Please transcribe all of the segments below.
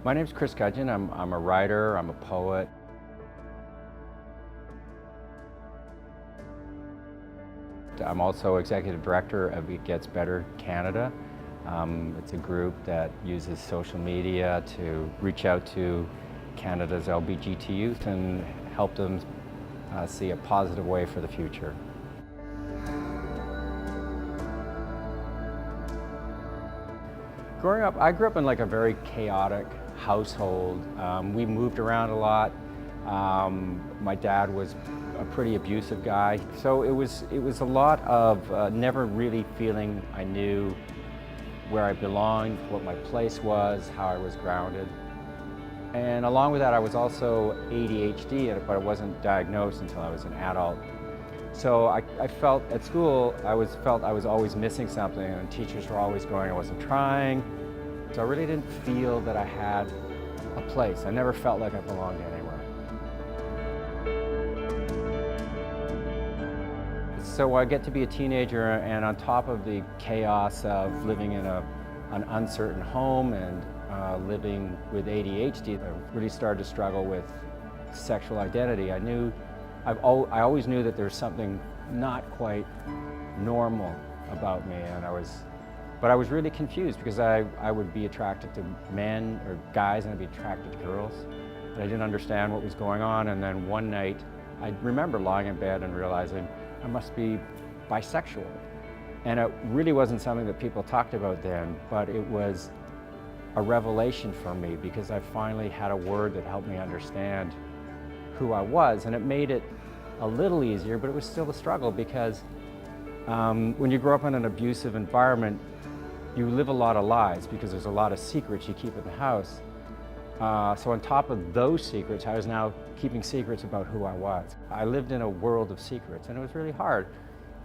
My name's Gudgeon. I'm a writer, I'm a poet. I'm also executive director of It Gets Better Canada. It's a group that uses social media to reach out to Canada's LGBTQ youth and help them see a positive way for the future. Growing up, I grew up in like a very chaotic household. We moved around a lot. My dad was a pretty abusive guy. So it was a lot of never really feeling I knew where I belonged, what my place was, how I was grounded. And along with that, I was also ADHD, but it wasn't diagnosed until I was an adult. So I felt at school, I was always missing something, and teachers were always going, I wasn't trying. So I really didn't feel that I had a place. I never felt like I belonged anywhere. So I get to be a teenager, and on top of the chaos of living in an uncertain home and living with ADHD, I really started to struggle with sexual identity. I always knew that there was something not quite normal about me, but I was really confused because I would be attracted to men or guys and I'd be attracted to girls. And I didn't understand what was going on, and then one night I remember lying in bed and realizing I must be bisexual. And it really wasn't something that people talked about then, but it was a revelation for me because I finally had a word that helped me understand who I was, and it made it a little easier, but it was still a struggle because when you grow up in an abusive environment, you live a lot of lies because there's a lot of secrets you keep in the house. So on top of those secrets, I was now keeping secrets about who I was. I lived in a world of secrets, and it was really hard.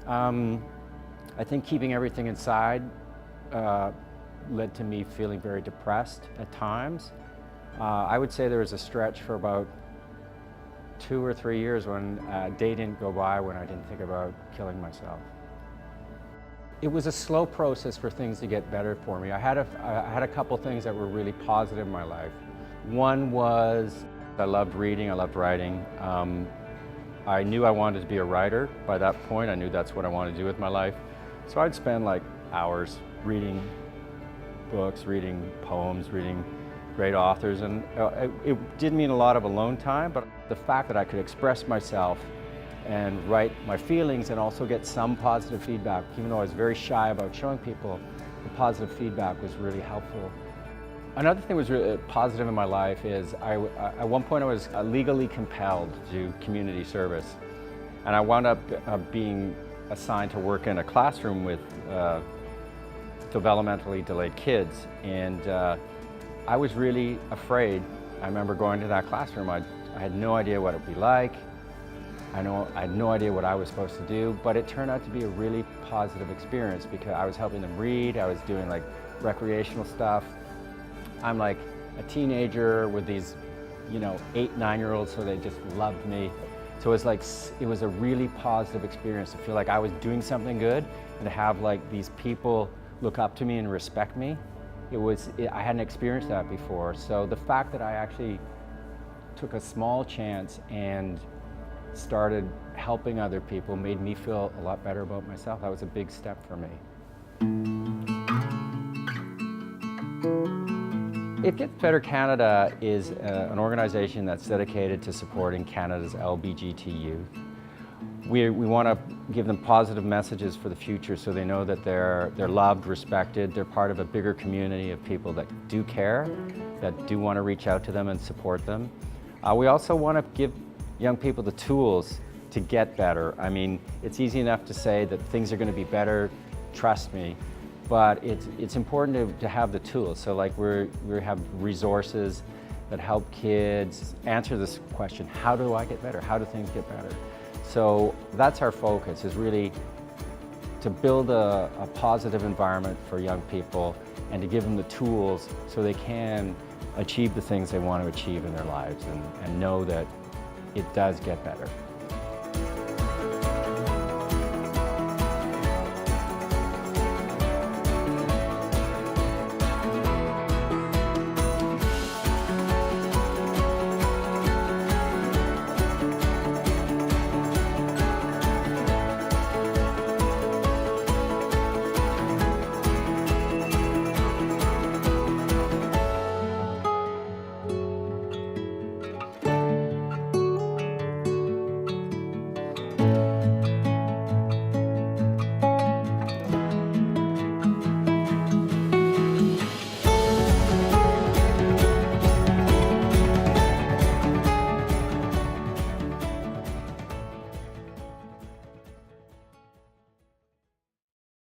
I think keeping everything inside led to me feeling very depressed at times. I would say there was a stretch for about 2 or 3 years when a day didn't go by when I didn't think about killing myself. It was a slow process for things to get better for me. I had a couple things that were really positive in my life. One was I loved reading, I loved writing. I knew I wanted to be a writer. By that point, I knew that's what I wanted to do with my life. So I'd spend like hours reading books, reading poems, reading great authors, and it did mean a lot of alone time, but the fact that I could express myself and write my feelings and also get some positive feedback, even though I was very shy about showing people, the positive feedback was really helpful. Another thing that was really positive in my life is at one point I was legally compelled to do community service, and I wound up being assigned to work in a classroom with developmentally delayed kids, and I was really afraid. I remember going to that classroom. I had no idea what it would be like. I had no idea what I was supposed to do, but it turned out to be a really positive experience because I was helping them read, I was doing like recreational stuff. I'm like a teenager with these, 8, 9-year-olds, so they just loved me. So it was a really positive experience to feel like I was doing something good and to have like these people look up to me and respect me. I hadn't experienced that before. So the fact that I actually took a small chance and started helping other people made me feel a lot better about myself. That was a big step for me. It Gets Better Canada is an organization that's dedicated to supporting Canada's LGBTQ youth. We want to give them positive messages for the future so they know that they're loved, respected, they're part of a bigger community of people that do care, that do want to reach out to them and support them. We also want to give young people the tools to get better. I mean, it's easy enough to say that things are going to be better, trust me, but it's important to have the tools. So like we have resources that help kids answer this question, how do I get better? How do things get better? So that's our focus, is really to build a positive environment for young people and to give them the tools so they can achieve the things they want to achieve in their lives and know that it does get better.